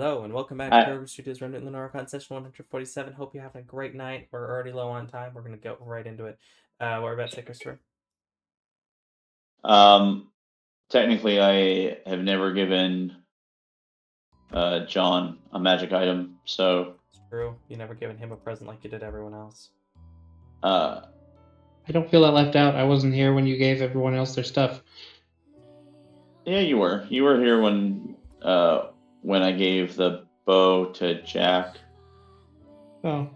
Hello and welcome back to RWBY Studios Remnant Lunar Archon session 147. Hope you're having a great night. We're already low on time. We're going to go right into it. What are we about to say, Christopher? Technically, I have never given John a magic item, so... It's true. You never given him a present like you did everyone else. I don't feel that left out. I wasn't here when you gave everyone else their stuff. Yeah, you were. You were here when I gave the bow to Jack. Oh.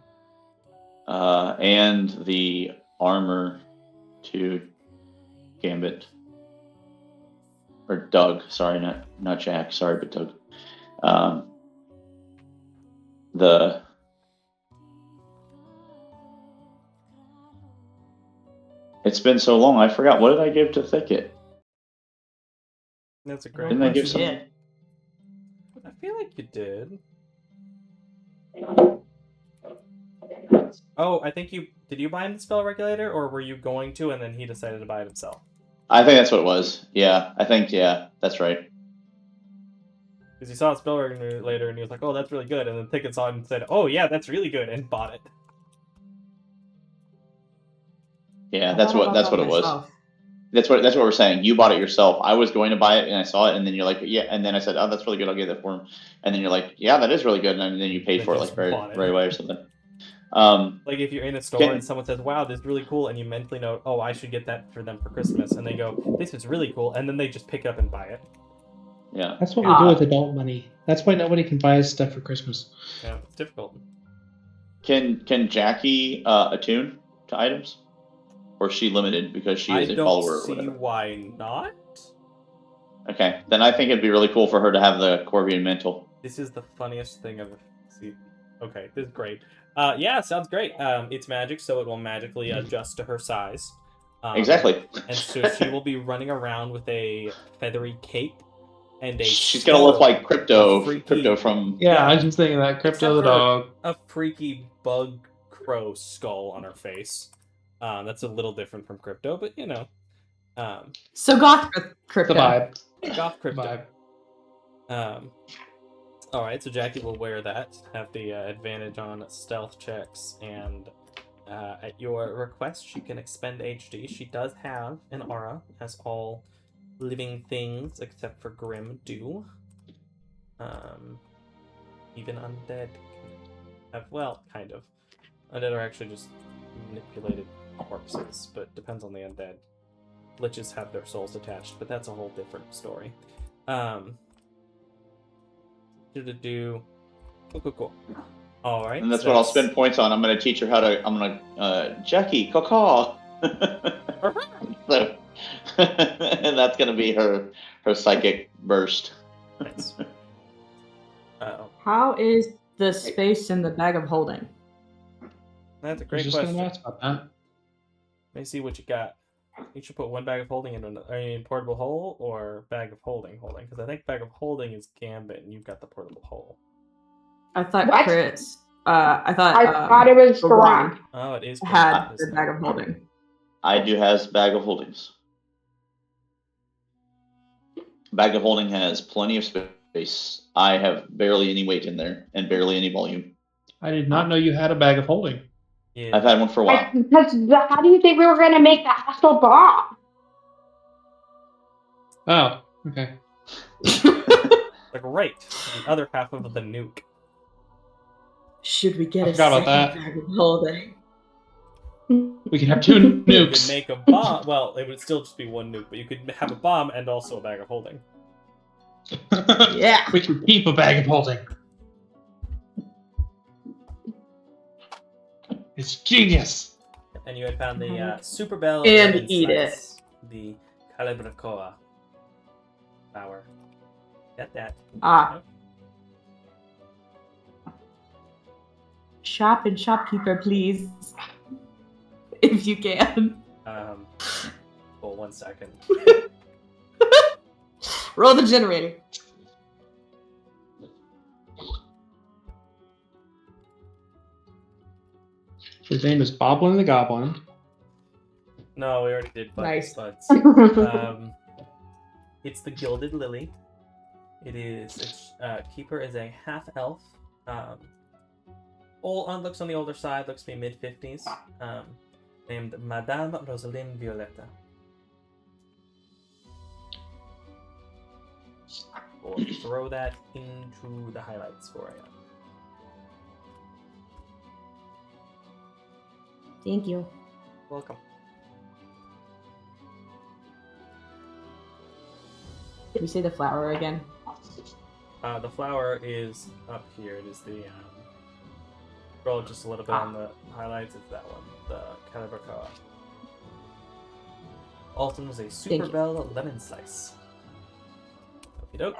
And the armor to Gambit. Or Doug, sorry, not Jack, sorry, but Doug. It's been so long, I forgot. What did I give to Thicket? That's a great Didn't I give something? I feel like you did. Oh, I think did you buy him the spell regulator, or were you going to, and then he decided to buy it himself? I think that's what it was. Yeah, that's right. Because he saw a spell regulator, and he was like, "Oh, that's really good," and then Thicket saw it and said, "Oh yeah, that's really good," and bought it. Yeah, that's what it was. That's what we're saying. You bought it yourself. I was going to buy it, and I saw it, and then you're like, "Yeah," and then I said, "Oh, that's really good. I'll get that for him." And then you're like, "Yeah, that is really good," and then you paid for it like right away or something. Like if you're in a store and someone says, "Wow, this is really cool," and you mentally know, "Oh, I should get that for them for Christmas," and they go, "This is really cool," and then they just pick it up and buy it. Yeah, that's what we do with adult money. That's why nobody can buy us stuff for Christmas. Yeah, it's difficult. Can Jackie attune to items? Or is she limited because she is a follower or whatever? I don't see why not. Okay, then I think it'd be really cool for her to have the Corvian Mantle. This is the funniest thing I've seen. Okay, this is great. Yeah, sounds great. It's magic, so it will magically adjust to her size. Exactly. And so she will be running around with a feathery cape and a... She's going to look like Crypto from... Yeah, I was just thinking that. Crypto the dog. A freaky bug crow skull on her face. That's a little different from Crypto, but you know. So goth Crypto. The vibe. Goth Crypto. Alright, so Jackie will wear that, have the advantage on stealth checks, and at your request, she can expend HD. She does have an aura, as all living things, except for Grim, do. Even undead have, well, kind of. Undead are actually just manipulated corpses, but depends on the undead. Liches have their souls attached, but that's a whole different story. Cool. All right. And that's what I'll spend points on. I'm going to teach her how to. Jackie, caw. So, and that's going to be her psychic burst. Nice. How is the space in the bag of holding? That's a great question. Let me see what you got. You should put one bag of holding into a portable hole or bag of holding, because I think bag of holding is Gambit and you've got the portable hole. I thought Chris. I thought it was Grom. Oh, it is. Had the bag of holding. I do has bag of holdings. Bag of holding has plenty of space. I have barely any weight in there and barely any volume. I did not know you had a bag of holding. Yeah. I've had one for a while. Because how do you think we were going to make the hostile bomb? Oh, okay. Like right, the other half of the nuke. Should we get a second bag of holding? We can have two nukes. You could make a bomb. Well, it would still just be one nuke, but you could have a bomb and also a bag of holding. Yeah. We can keep a bag of holding. It's genius. And you had found the Super Bell and eat it. The Calibracoa flower. Got that. Shop and shopkeeper, please. If you can. Hold 1 second. Roll the generator. His name is Boblin the Goblin. No, we already did. Nice. It's the Gilded Lily. Keeper is a half elf. Looks on the older side, looks to be mid-50s. Named Madame Rosaline Violetta. We'll throw that into the highlights for you. Thank you. Welcome. Can we say the flower again? The flower is up here. It is the scroll just a little bit on the highlights. It's that one, the Calibracoa. Alton was a Super Bell lemon slice. Okie doke.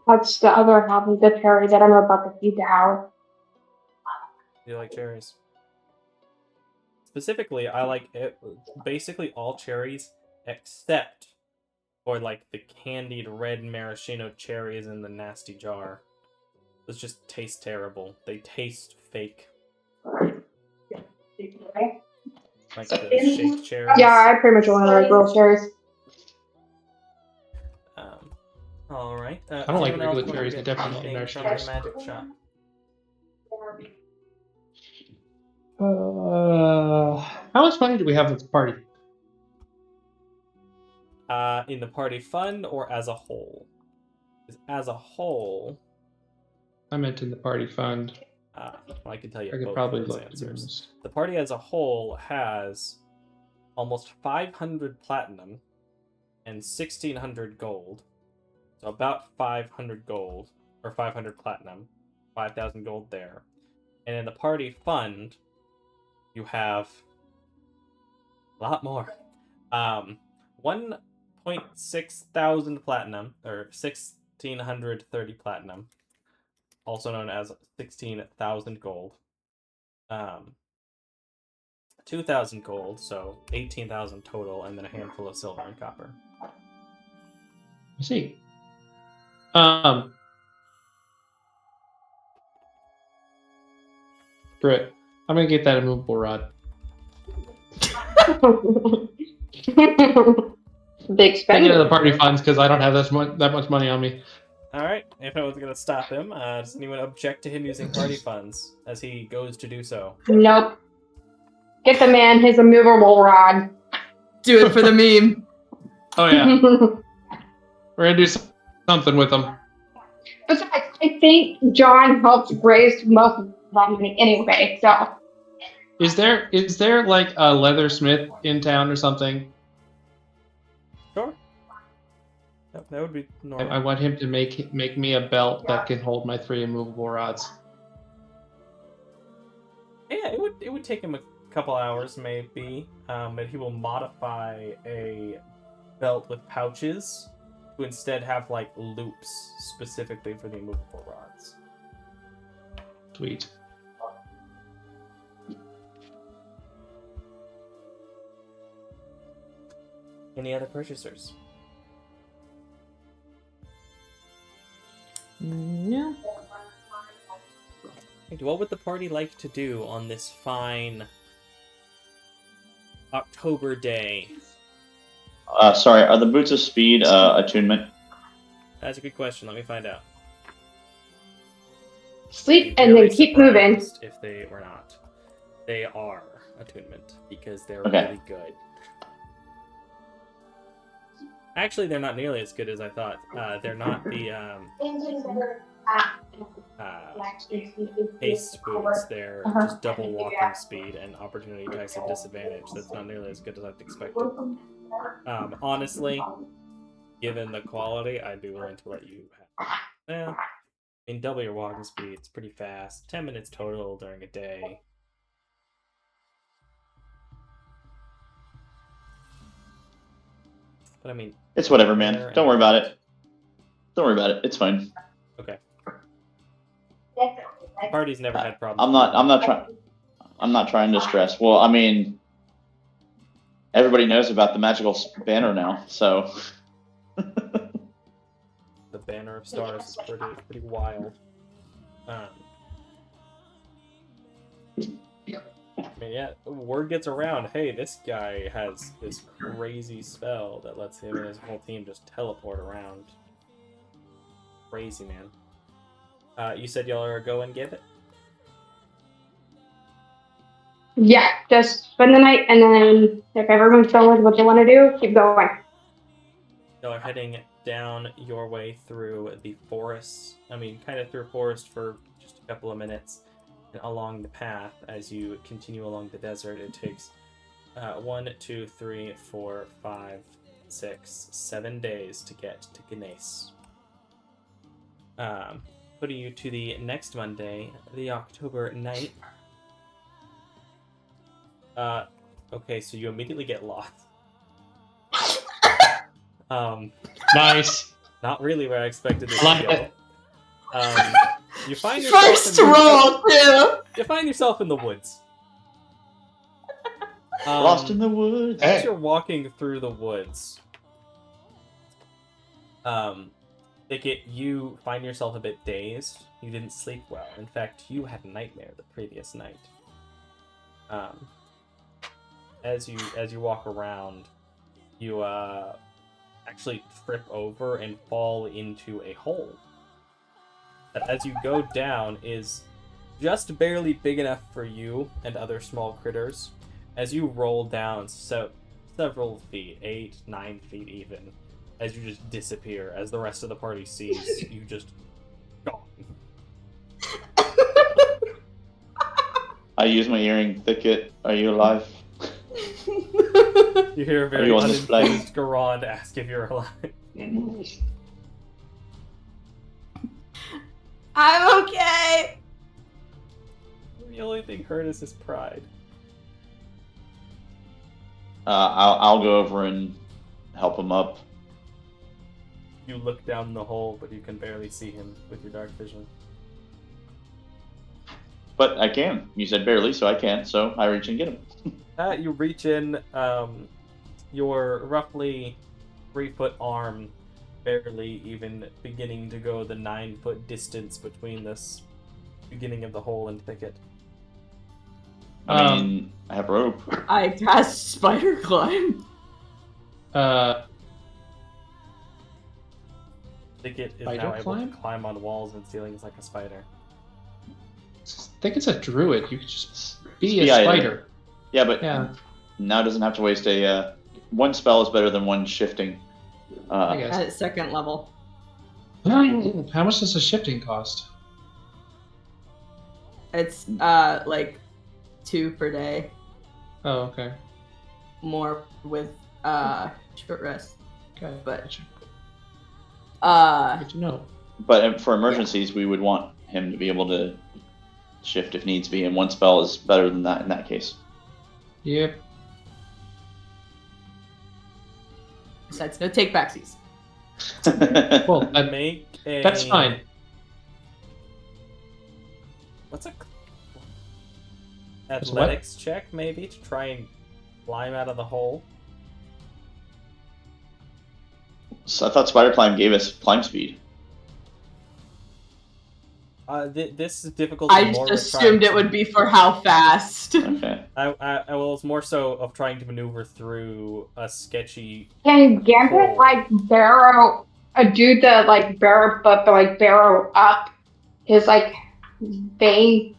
That's the other half of the cherry that I'm about to feed to Howard. Do you like cherries? Specifically, I like it, basically all cherries except for like the candied red maraschino cherries in the nasty jar. Those just taste terrible. They taste fake. Like the shake cherries. Yeah, I pretty much only like real cherries. All right. I don't like regular cherries. I definitely like marshmallows. Magic shot. How much money do we have at the party? In the party fund or as a whole? As a whole, I meant in the party fund. I can tell you. I could both probably of those look. answers. The party as a whole has almost 500 platinum and 1,600 gold. So about 500 gold or 500 platinum, 5,000 gold there. And in the party fund, you have a lot more. 1.6 thousand platinum, or 1,630 platinum, also known as 16,000 gold. 2,000 gold, so 18,000 total, and then a handful of silver and copper. I see. Britt, I'm gonna get that immovable rod. Big Take spender. it to the party funds because I don't have that much money on me. Alright, if no one's gonna stop him, does anyone object to him using party funds as he goes to do so? Nope. Get the man his immovable rod. Do it for the meme. Oh yeah, we're gonna do something with them. Besides, I think John helped raise most of that money anyway, so. Is there like a leathersmith in town or something? Sure. That would be normal. I want him to make me a belt that can hold my 3 immovable rods. Yeah, it would take him a couple hours maybe, but he will modify a belt with pouches to instead have like loops specifically for the immovable rods. Sweet. Any other purchasers? No. What would the party like to do on this fine October day? Sorry, are the Boots of Speed attunement? That's a good question. Let me find out. Sleep and then keep moving. If they were not. They are attunement because they're Okay. really good. Actually, they're not nearly as good as I thought. They're not the haste boots. They're just double walking speed and opportunity attacks at disadvantage. That's not nearly as good as I'd expected. Honestly, given the quality, I'd be willing to let you have. Well, I mean, double your walking speed. It's pretty fast. 10 minutes total during a day. But I mean, it's whatever, man. Don't worry about it. Don't worry about it. It's fine. Okay. Party's never had problems. I'm not trying to stress. Well, I mean, everybody knows about the magical banner now, so. The banner of stars is pretty wild. Yeah, word gets around. Hey, this guy has this crazy spell that lets him and his whole team just teleport around. Crazy, man. You said y'all are going to give it? Yeah, just spend the night, and then if everyone's done with what they want to do, keep going. Y'all are heading down your way through the forest. I mean, kind of through forest for just a couple of minutes. And along the path, as you continue along the desert, it takes 1, 2, 3, 4, 5, 6, 7 days to get to Gneiss. Putting you to the next Monday, the October 9th. Okay, so you immediately get lost. Nice. Not really where I expected this Like to go. it. You find yourself First in the, roll, too. You find yourself in the woods. Lost in the woods. Hey. As you're walking through the woods, Thicket, you find yourself a bit dazed. You didn't sleep well. In fact, you had a nightmare the previous night. As you walk around, you actually trip over and fall into a hole that, as you go down, is just barely big enough for you and other small critters. As you roll down several feet, 8, 9 feet even, as you just disappear, as the rest of the party sees you just gone. I use my earring. Thicket, are you alive? You hear a Are very you on this plane? unenthused Garand ask if you're alive. I'm okay. The only thing hurt is his pride. I'll go over and help him up. You look down the hole, but you can barely see him with your dark vision. But I can. You said barely, so I can. So I reach and get him. You reach in, your roughly 3-foot arm barely even beginning to go the 9-foot distance between this beginning of the hole and Thicket. I mean, I have rope. I cast Spider Climb. Thicket is Spider now able climb? to climb on walls and ceilings like a spider. I think it's a druid. You could just be a Spider. spider. Yeah, but Yeah, now doesn't have to waste a. One spell is better than one shifting. I guess. At 2nd level. How much does a shifting cost? It's like 2 per day. Oh, okay. More with short rest. Okay, But- good to know. But for emergencies, we would want him to be able to shift if needs be, and one spell is better than that in that case. Yep. Besides, no take backsies. Well, Make a... that's fine. What's a... What's what? Athletics check, maybe, to try and climb out of the hole? So I thought Spider Climb gave us climb speed. This is difficulty I more just with trying assumed it to- would be for how fast. Okay. I was more so of trying to maneuver through a sketchy... Can Gambit like barrow do the like barrow, but like barrow up his like vein?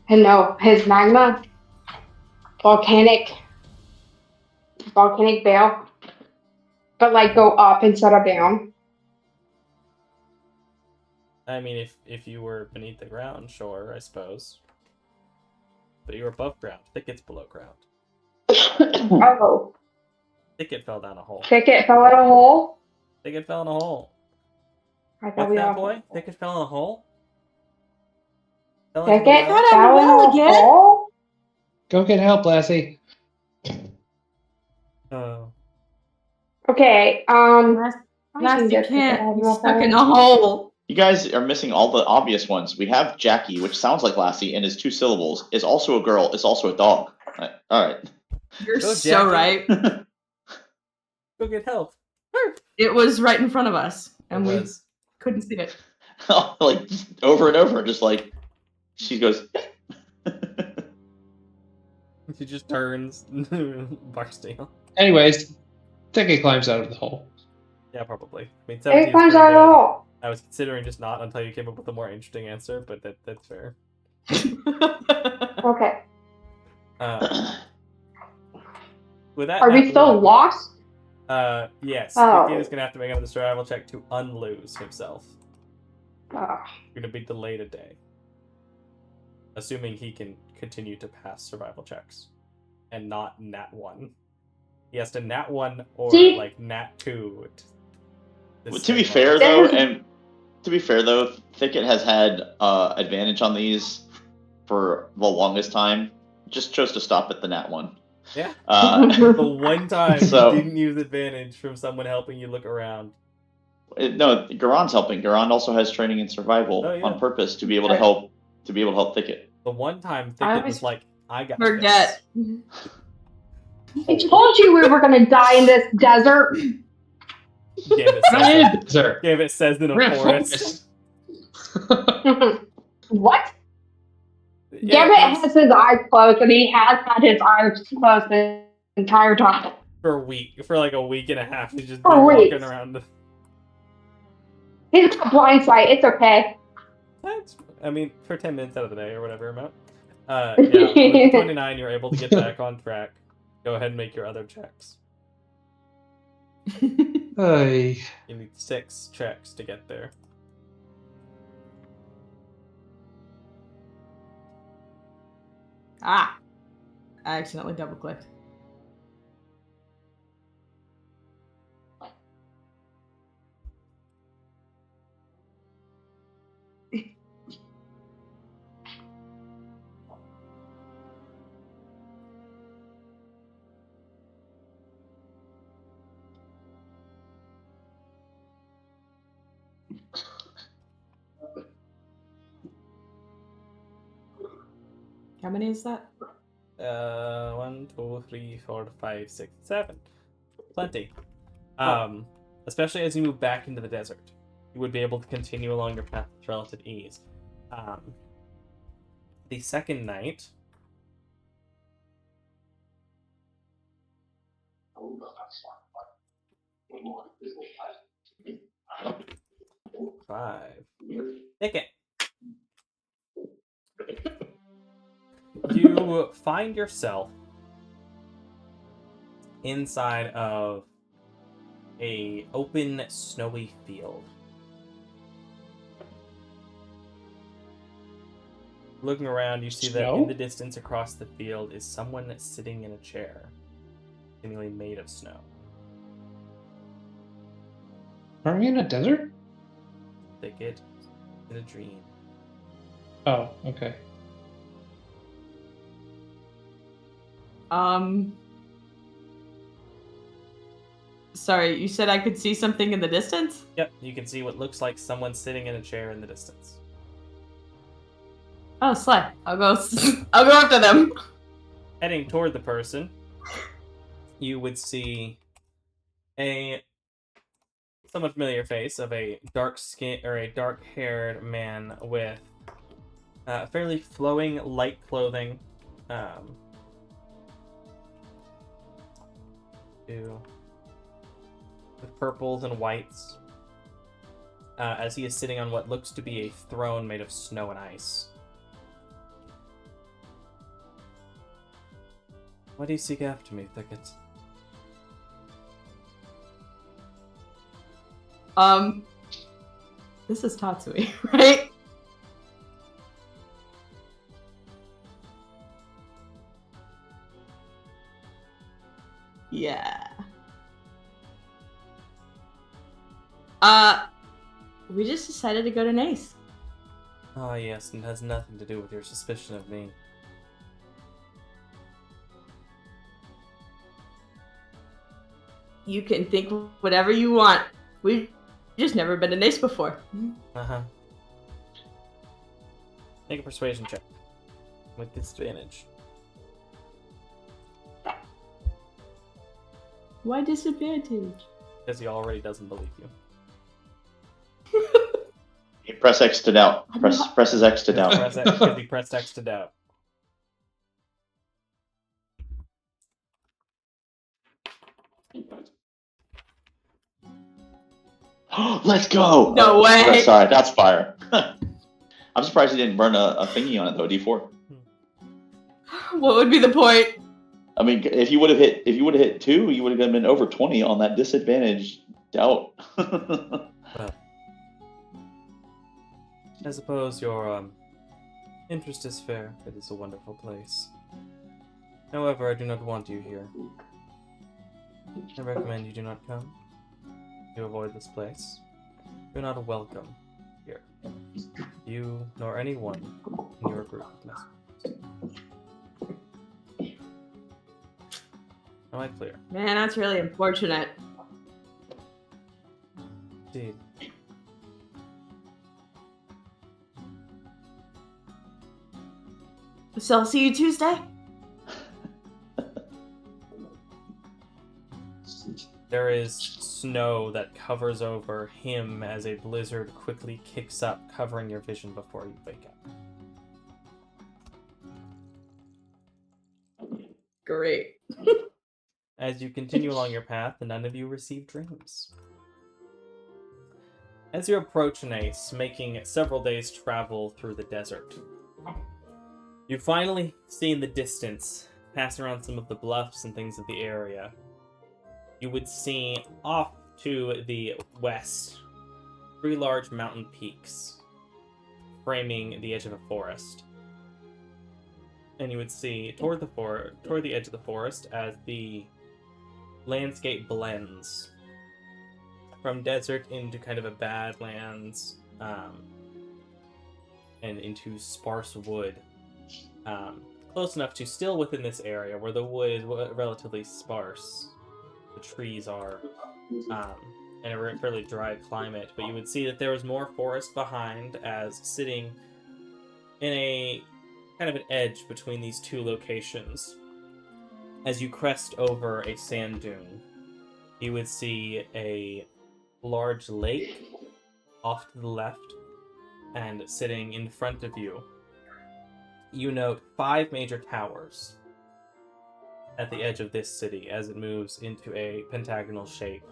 And no, his magma volcanic veil, but like go up instead of down. I mean, if you were beneath the ground, sure, I suppose. But you're above ground. Thicket's below ground. Oh, Thicket fell down a hole. Thicket fell in a hole. Thicket fell in a hole. I thought What's we that, all boy? Thicket fell in a hole? Fell into the Thicket well? fell in a again? hole. Go get help, Lassie. Oh. Okay. Lassie can't. He's stuck in a hole. You guys are missing all the obvious ones. We have Jackie, which sounds like Lassie and is 2 syllables, is also a girl, is also a dog. Alright. You're Go, so Jackie. right. Go get help. It was right in front of us, and It we was. couldn't see it. Like, just over and over, just like, she goes, He just turns. Barksdale. Anyways, Thicket climbs out of the hole. Yeah, probably. I mean, It 17 is comes pretty out of the good. hole. I was considering just not until you came up with a more interesting answer, but that's fair. Okay. With that, Are we nat still one, lost? yes. Oh. Thicket is going to have to make another survival check to unlose himself. Oh. Going to be delayed a day. Assuming he can continue to pass survival checks. And not nat 1. He has to nat 1 or See? like nat 2. To be fair though, Thicket has had advantage on these for the longest time. Just chose to stop at the nat 1. Yeah. The one time So- you didn't use advantage from someone helping you look around. No, Garon's helping. Garon also has training in survival Oh, on yeah. purpose to be able to help Thicket. The one time I Thicket always was like, I got Forget. this. I told you we were gonna die in this desert. Gambit Not says, in the desert. Gambit says in a We're gonna forest. focus. What? Yeah, Gambit it's has his eyes closed, and he has had his eyes closed the entire time. for a week. For like a week and a half. He's just For been walking weeks. around. He's got blind sight. It's okay. That's, I mean, for 10 minutes out of the day or whatever amount. Yeah, with 29, you're able to get back on track. Go ahead and make your other checks. Ay. You need 6 checks to get there. Ah. I accidentally double clicked. How many is that? 1, 2, 3, 4, 5, 6, 7. Plenty. Especially as you move back into the desert. You would be able to continue along your path with relative ease. The second night... Five. Thicket. You find yourself inside of a open, snowy field. Looking around, you see that Snow? in the distance across the field is someone sitting in a chair, seemingly made of snow. Aren't we in a desert? Thicket in a dream. Oh, okay. Sorry, you said I could see something in the distance? Yep, you can see what looks like someone sitting in a chair in the distance. Oh, slay. I'll go after them. Heading toward the person, you would see a somewhat familiar face of a dark skin or a dark-haired man with fairly flowing light clothing. With purples and whites, as he is sitting on what looks to be a throne made of snow and ice. Why do you seek after me, Thicket? This is Tatsui, right? Yeah. We just decided to go to Nace. Ah, yes, and it has nothing to do with your suspicion of me. You can think whatever you want. We've just never been to Nace before. Uh-huh. Make a persuasion check. With disadvantage. Why disadvantage? Because he already doesn't believe you. You press X to doubt. Presses X to doubt. Because he pressed X to doubt. Let's go! No way! Sorry, that's fire. I'm surprised he didn't burn a thingy on it though, D4. What would be the point? I mean, if you would have hit 2, you would have been over 20 on that disadvantage doubt. Well, I suppose your interest is fair. It is a wonderful place. However, I do not want you here. I recommend you do not come. You avoid this place. You're not welcome here. You nor anyone in your group of messengers. Am I clear? Man, that's really unfortunate. Indeed. So I'll see you Tuesday? There is snow that covers over him as a blizzard quickly kicks up, covering your vision before you wake up. Great. As you continue along your path, none of you receive dreams. As you approach Nace, making several days' travel through the desert, you finally see in the distance, passing around some of the bluffs and things of the area, you would see off to the west 3 large mountain peaks framing the edge of a forest. And you would see toward the edge of the forest as the landscape blends from desert into kind of a badlands and into sparse wood. Close enough to still within this area where the wood is relatively sparse. The trees are in a fairly dry climate, but you would see that there was more forest behind, as sitting in a kind of an edge between these 2 locations. As you crest over a sand dune, you would see a large lake off to the left, and sitting in front of you, you note 5 major towers at the edge of this city as it moves into a pentagonal shape.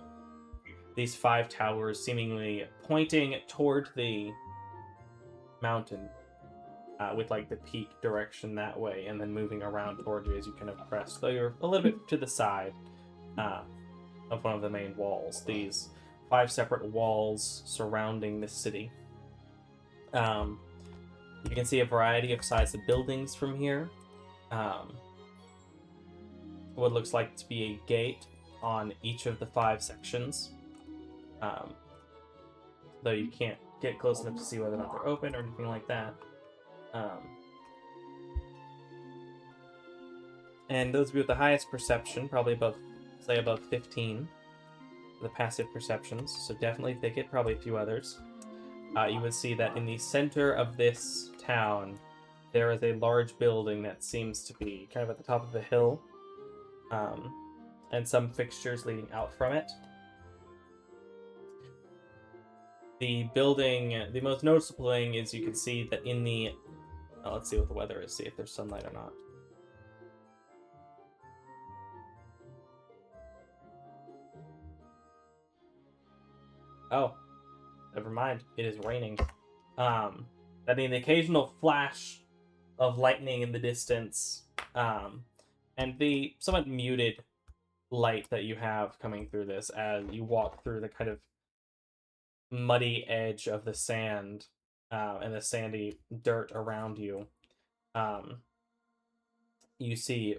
These 5 towers seemingly pointing toward the mountain, with like the peak direction that way, and then moving around toward you as you kind of crest. Though you're a little bit to the side of one of the main walls. These 5 separate walls surrounding the city. You can see a variety of size of buildings from here. What looks like to be a gate on each of the 5 sections. Though you can't get close enough to see whether or not they're open or anything like that. And those of you with the highest perception, probably above 15, the passive perceptions, so definitely thicket, probably a few others. You would see that in the center of this town, there is a large building that seems to be kind of at the top of the hill, and some fixtures leading out from it. The building, the most noticeable thing is you can see that in the... let's see what the weather is, see if there's sunlight or not. Oh, never mind. It is raining. That being the occasional flash of lightning in the distance, and the somewhat muted light that you have coming through this as you walk through the kind of muddy edge of the sand and the sandy dirt around you. You see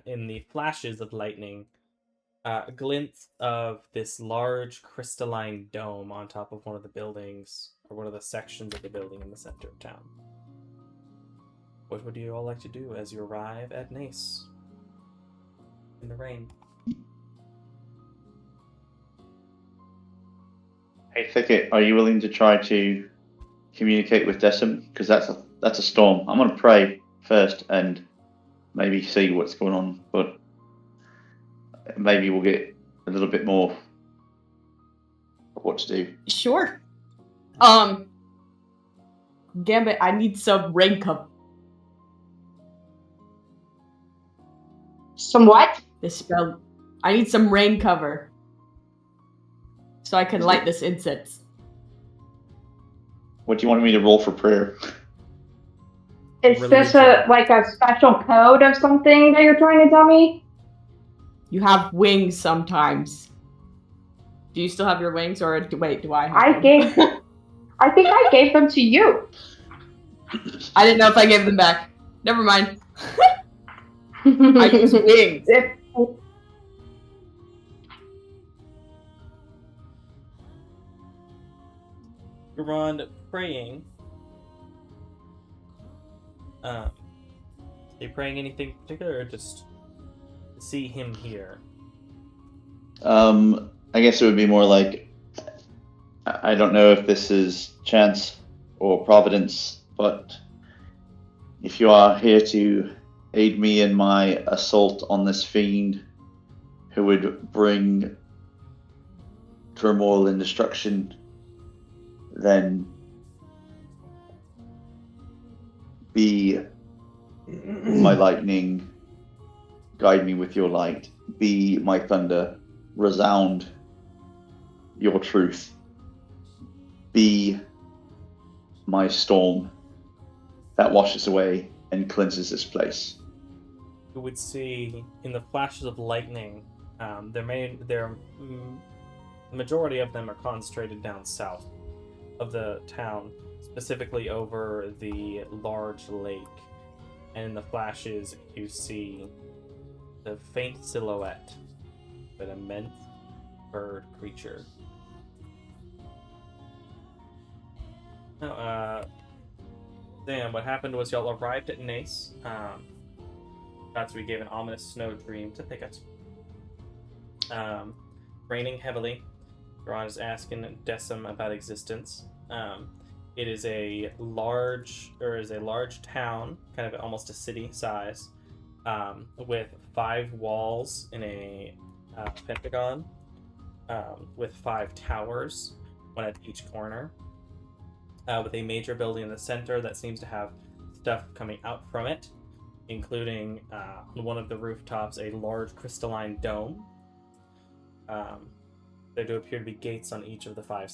in the flashes of lightning a glimpse of this large crystalline dome on top of one of the buildings, or one of the sections of the building in the center of town. What would you all like to do as you arrive at Nace in the rain? Hey Thicket, are you willing to try to communicate with Decim? Because that's a storm. I'm gonna pray first and maybe see what's going on, but maybe we'll get a little bit more of what to do. Sure. Gambit, I need some rain cover. Some what? This spell. I need some rain cover. so I can light this incense. What do you want me to roll for prayer? Is this a special code of something that you're trying to tell me? You have wings sometimes. Do you still have your wings, or wait? Do I have them? I think I gave them to you. I didn't know if I gave them back. Never mind. I use wings. Ron praying. Are you praying anything particular, or just see him here? I guess it would be more like, I don't know if this is chance or providence, but if you are here to aid me in my assault on this fiend who would bring turmoil and destruction, then be my lightning, guide me with your light, be my thunder, resound your truth, be my storm that washes away and cleanses this place. You would see in the flashes of lightning, the majority of them are concentrated down south of the town, specifically over the large lake. And in the flashes, you see the faint silhouette of an immense bird creature. Now, Dan, what happened was y'all arrived at Nace. That's we gave an ominous snow dream to Picket. Raining heavily. Ron is asking Decim about existence. It is a large town, kind of almost a city size, with 5 walls in a pentagon, with 5 towers, one at each corner, with a major building in the center that seems to have stuff coming out from it, including on one of the rooftops a large crystalline dome. There do appear to be gates on each of the 5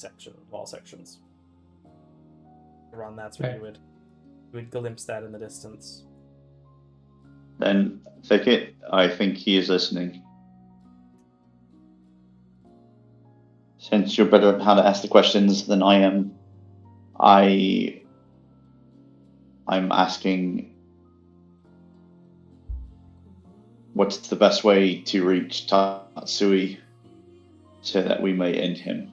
wall sections. Ron, that's where you would glimpse that in the distance. Then, Thicket, I think he is listening. Since you're better at how to ask the questions than I am, I'm asking, what's the best way to reach Tatsui so that we may end him?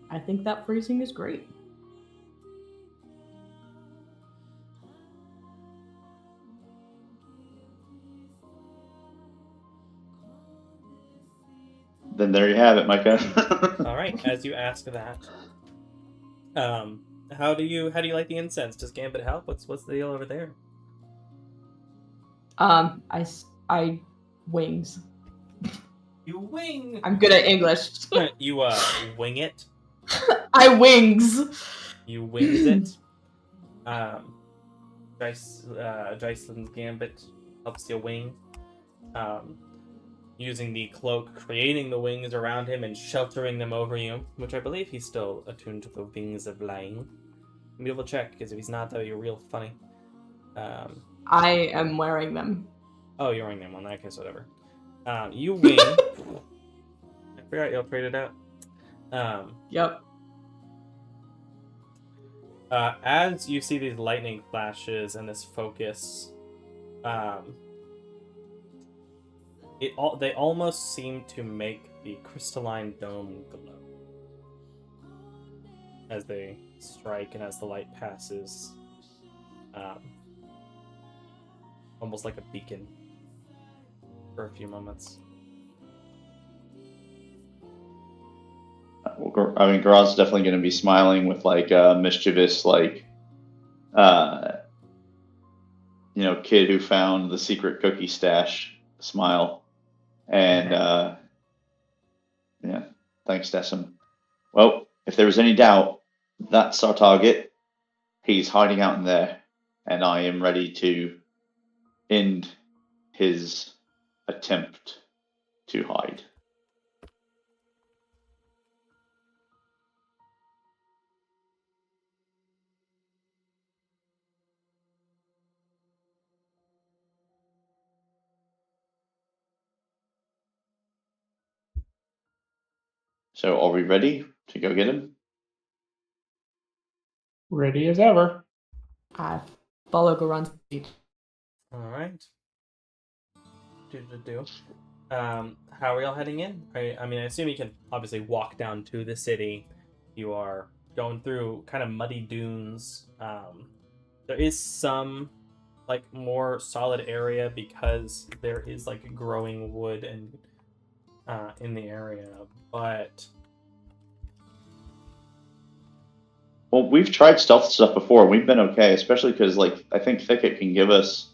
I think that phrasing is great. Then there you have it, Micah. All right, as you ask that, how do you like the incense? Does Gambit help? What's the deal over there? I wings. You wing. I'm good at English. You wing it. I wings. You wings it. Jocelyn's Gambit helps you wing. Using the cloak, creating the wings around him and sheltering them over you, which I believe he's still attuned to the wings of flying. We'll check, because if he's not, that would be real funny. I am wearing them. Oh, you're wearing them. On that case, whatever. You wing. I forgot y'all traded out. Yep. As you see these lightning flashes and this focus, they almost seem to make the crystalline dome glow as they strike and as the light passes, almost like a beacon for a few moments. I mean, Garad's definitely going to be smiling with like a mischievous, like, kid who found the secret cookie stash smile. And, yeah, thanks, Decim. Well, if there was any doubt, that's our target. He's hiding out in there, and I am ready to end his attempt to hide. So are we ready to go get him? Ready as ever. I follow Goran's lead. All right. How are y'all heading in? I mean, I assume you can obviously walk down to the city. You are going through kind of muddy dunes. There is some like more solid area because there is like growing wood and in the area, but Well, we've tried stealth stuff before. We've been okay, especially because like I think Thicket can give us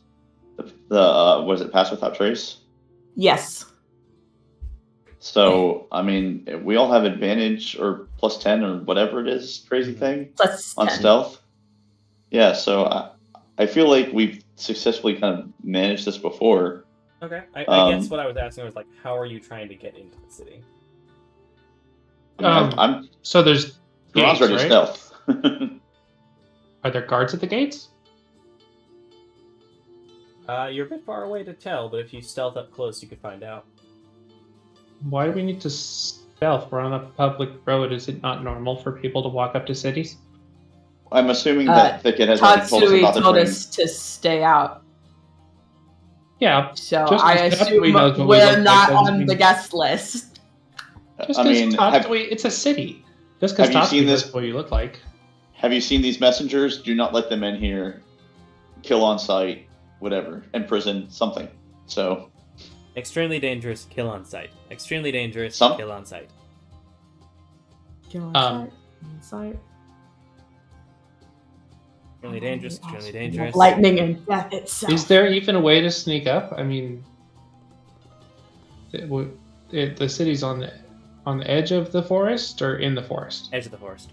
the what is it, pass without trace? Yes. So I mean, we all have advantage or plus 10 or whatever it is, crazy thing Plus on 10. stealth. Yeah, so I feel like we've successfully kind of managed this before. okay. I guess what I was asking was like, how are you trying to get into the city? I mean, I'm So there's Ron's gates, ready to right? stealth. Are there guards at the gates? You're a bit far away to tell, but if you stealth up close, you could find out. Why do we need to stealth? We're on a public road. Is it not normal for people to walk up to cities? I'm assuming that Thicket has already told us Tatsui about the told train. us to stay out. Yeah. So Just I because Tatsui assume knows what we we're look like not doesn't on mean- the guest list. Just I mean, because it's a city. Just because have you seen Tatsui knows this- what you look like. have you seen these messengers? Do not let them in here. Kill on sight, whatever, imprison, something. So Extremely dangerous, kill on sight. Extremely dangerous, Some- kill on sight. Kill on Um, sight. Extremely dangerous, extremely dangerous. Lightning and death itself. Is there even a way to sneak up? I mean, the city's on the edge of the forest or in the forest? Edge of the forest.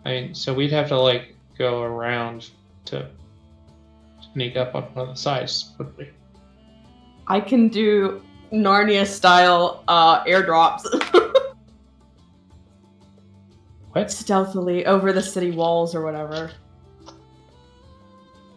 I mean, so we'd have to like go around to sneak up on one of the sides, would we? I can do Narnia style airdrops What? stealthily over the city walls or whatever.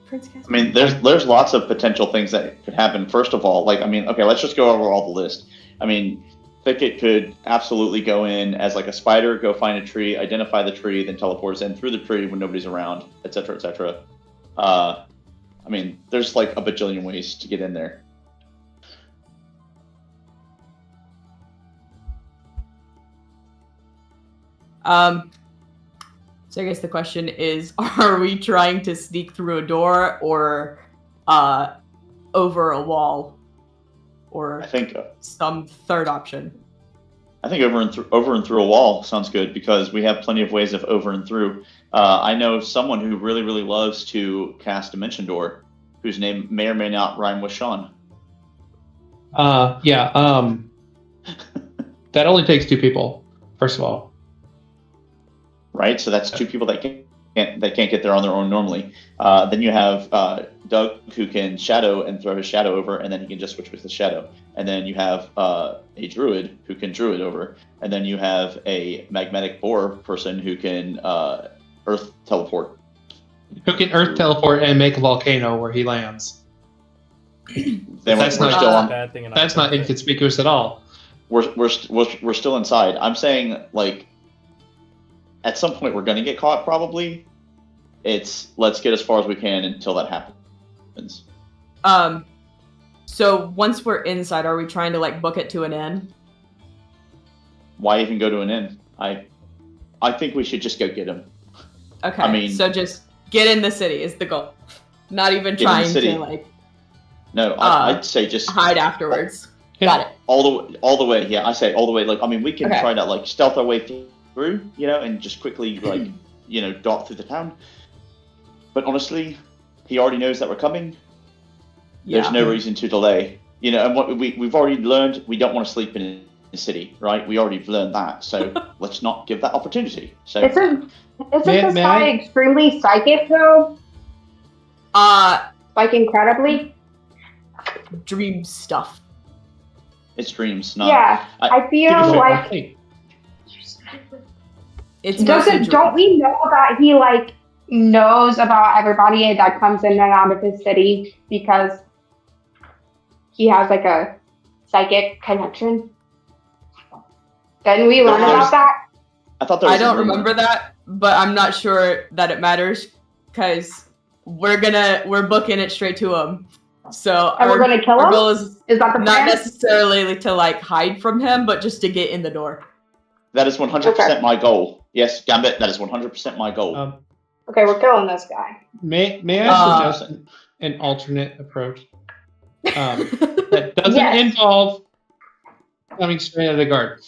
Prince I mean, there's lots of potential things that could happen. First of all, like I mean, okay, let's just go over all the list. I mean, Thicket could absolutely go in as like a spider, go find a tree, identify the tree, then teleport us in through the tree when nobody's around, etc., etc. I mean, there's like a bajillion ways to get in there. So I guess the question is, are we trying to sneak through a door or over a wall? Or I think some third option? over and through a wall sounds good because we have plenty of ways of over and through. I know someone who really, really loves to cast Dimension Door, whose name may or may not rhyme with Sean. Yeah. That only takes 2 people. First of all. Right, so that's 2 people that can't get there on their own normally. Then you have Doug, who can shadow and throw his shadow over, and then he can just switch with the shadow. And then you have a druid who can druid over, and then you have a magnetic boar person who can earth teleport. Who can earth teleport and make a volcano where he lands? Then That's we're not- still on. Bad thing and That's not good thing. inconspicuous at all. We're still inside. I'm saying like at some point we're gonna get caught probably. Let's get as far as we can until that happens. So once we're inside, are we trying to like book it to an inn? Why even go to an inn? I think we should just go get him. Okay. I mean- so just get in the city is the goal. Not even Get in the trying city. to like No, I'd say just hide afterwards. Yeah. Got it. all the way. Yeah, I say all the way. Like I mean, we can Okay. try to like stealth our way through, and just quickly like dart through the town. But honestly, he already knows that we're coming. Yeah. There's no reason to delay. And what we've already learned, we don't want to sleep in the city, right? We already learned that, so let's not give that opportunity. So Isn't this May guy I- extremely psychic though? Like incredibly? Dream stuff. It's dreams, not. Yeah, I feel to be fair, like It's mostly don't we know that he like knows about everybody that comes in and out of his city because he has like a psychic connection? Didn't we learn about that? I thought there was I don't remember that, but I'm not sure that it matters because we're booking it straight to him. So And we're gonna kill our him? goal Is that the not plan? necessarily to like hide from him, but just to get in the door. That is 100% my goal. Yes, Gambit, that is 100% my goal. Okay, we're killing this guy. May I suggest an alternate approach that doesn't involve coming straight at a guard?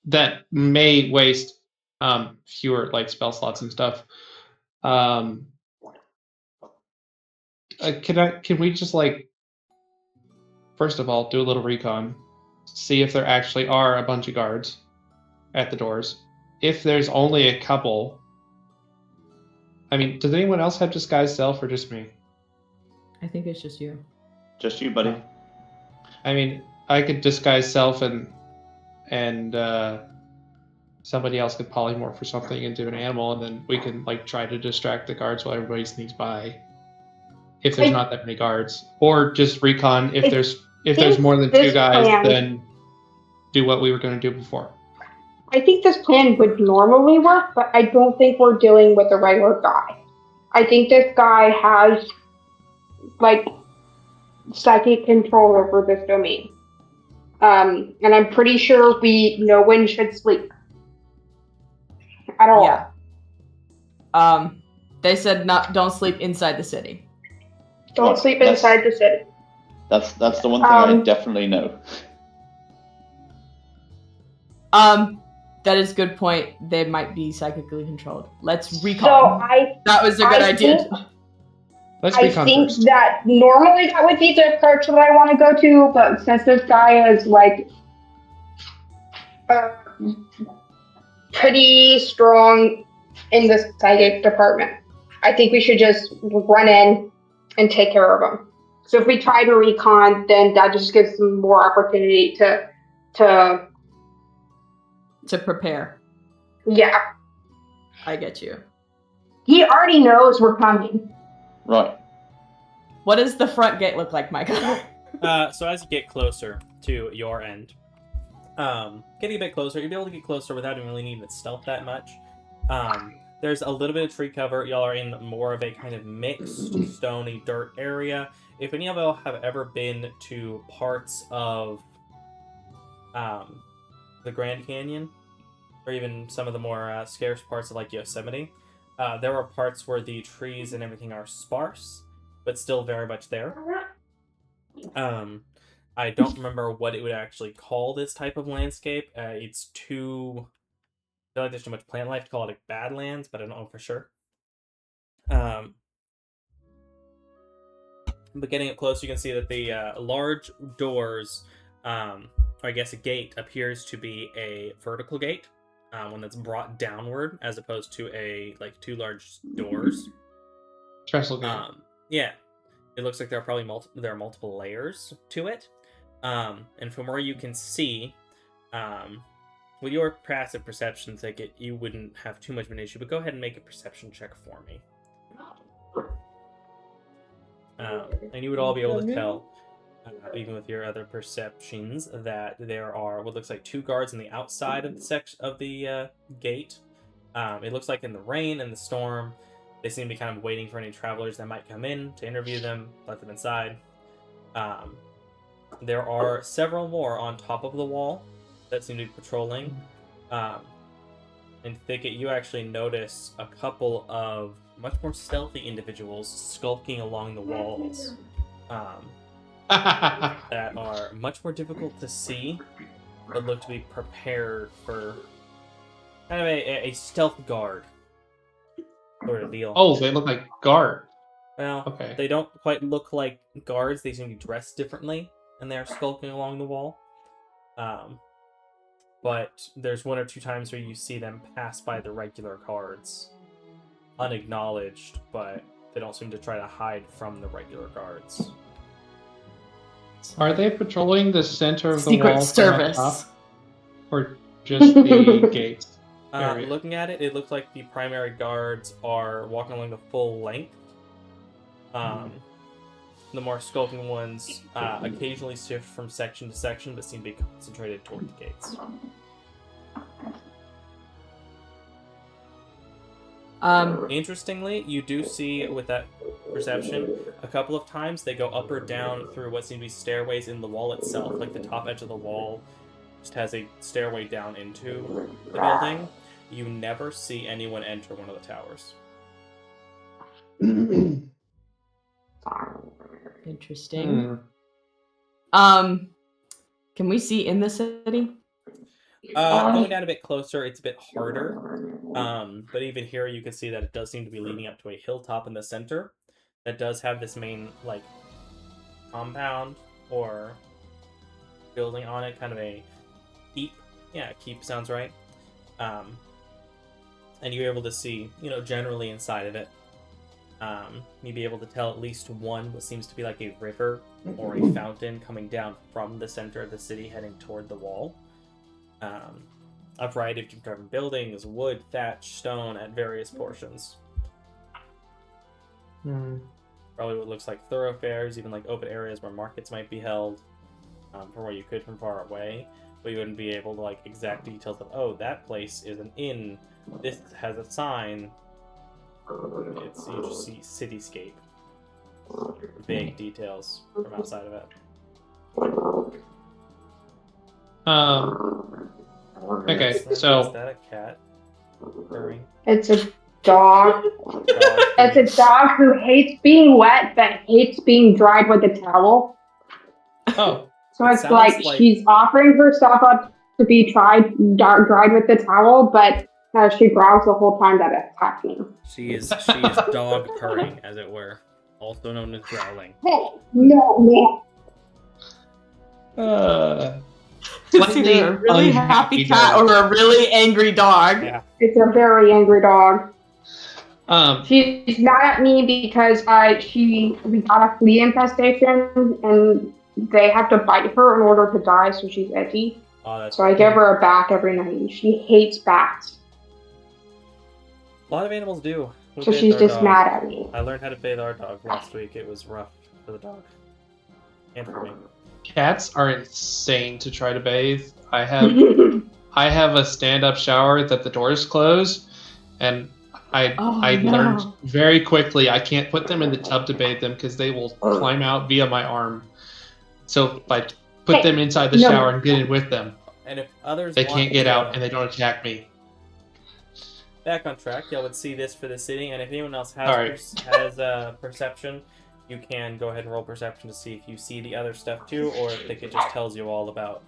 That may waste fewer like spell slots and stuff. Can we just like first of all do a little recon, see if there actually are a bunch of guards at the doors. If there's only a couple, I mean, does anyone else have disguised self or just me? I think it's just you. Just you, buddy. I mean, I could disguise self and somebody else could polymorph or something into an animal, and then we can like try to distract the guards while everybody sneaks by. If there's not that many guards, or just recon if there's more than two guys, then do what we were going to do before. I think this plan would normally work, but I don't think we're dealing with a regular guy. I think this guy has like psychic control over this domain. And I'm pretty sure no one should sleep at all. Yeah. They said don't sleep inside the city. Don't sleep inside the city. That's the one thing I definitely know. That is a good point. They might be psychically controlled. Let's recon. So that was a good idea. Let's recon think first. that normally that would be the approach that I want to go to, but since this guy is like pretty strong in the psychic department, I think we should just run in and take care of him. So if we try to recon, then that just gives them more opportunity to prepare. Yeah. I get you. He already knows we're coming. Right. What does the front gate look like, Micah? So as you get closer to your end, getting a bit closer, you'll be able to get closer without even really needing to stealth that much. There's a little bit of tree cover. Y'all are in more of a kind of mixed stony dirt area. If any of y'all have ever been to parts of the Grand Canyon, or even some of the more scarce parts of like Yosemite, there are parts where the trees and everything are sparse, but still very much there. I don't remember what it would actually call this type of landscape. It's too... I feel like there's too much plant life to call it like Badlands, but I don't know for sure. But getting up close, you can see that the large doors, or I guess a gate, appears to be a vertical gate, one that's brought downward, as opposed to two large doors. Trestle gate. Yeah, it looks like there are probably multiple layers to it. And from where you can see, with your passive perception ticket, you wouldn't have too much of an issue, but go ahead and make a perception check for me. And you would all be able to tell, even with your other perceptions, that there are what looks like 2 guards on the outside of the gate. It looks like in the rain and the storm, they seem to be kind of waiting for any travelers that might come in to interview them, let them inside. There are several more on top of the wall that seem to be patrolling. In Thicket, you actually notice a couple of much more stealthy individuals skulking along the walls that are much more difficult to see, but look to be prepared for kind of a stealth guard sort of deal. Oh, they look like guard. Well, okay. They don't quite look like guards. They seem to be dressed differently, and they're skulking along the wall. But there's 1 or 2 times where you see them pass by the regular guards, unacknowledged, but they don't seem to try to hide from the regular guards. Are they patrolling the center of the Secret wall Service. from up top, or just the gates? Area. Looking at it, it looks like the primary guards are walking along the full length. The more skulking ones occasionally shift from section to section, but seem to be concentrated toward the gates. Interestingly, you do see with that perception, a couple of times they go up or down through what seem to be stairways in the wall itself. Like the top edge of the wall just has a stairway down into the building. You never see anyone enter one of the towers. Interesting. Can we see in the city? Going down a bit closer, it's a bit harder. But even here, you can see that it does seem to be leading up to a hilltop in the center that does have this main, like, compound or building on it, kind of a keep. Yeah, keep sounds right. And you're able to see, generally inside of it. You'd be able to tell at least one what seems to be like a river or a fountain coming down from the center of the city heading toward the wall. A variety of different buildings, wood, thatch, stone at various portions. Probably what looks like thoroughfares, even like open areas where markets might be held, from where you could from far away, but you wouldn't be able to like exact details of, oh, that place is an inn, this has a sign. You just see cityscape, vague details from outside of it. Okay, Is so that a cat purring? It's a dog. It's a dog who hates being wet but hates being dried with a towel. oh, So It it's sounds like like- she's offering herself up to be dried with the towel, but she growls the whole time that it's happening. She is dog purring, as it were, also known as growling. Hey, no. It's either a really happy cat or a really angry dog. Yeah. It's a very angry dog. Um, She's mad at me because we got a flea infestation and they have to bite her in order to die, so she's edgy. Oh, that's So I give her a bath every night, and she hates baths. a lot of animals do. We So bathed she's our just dog. mad at me. I learned how to bathe our dog last week. It was rough for the dog. And for me. cats are insane to try to bathe. I have a stand-up shower that the doors close, and I learned very quickly I can't put them in the tub to bathe them because they will climb out via my arm. So if I put them inside the shower and get in with them, And if others they want can't get to, out and they don't attack me. back on track, y'all would see this for the city, and if anyone else has Alright. has perception, you can go ahead and roll perception to see if you see the other stuff too, or if it just tells you all about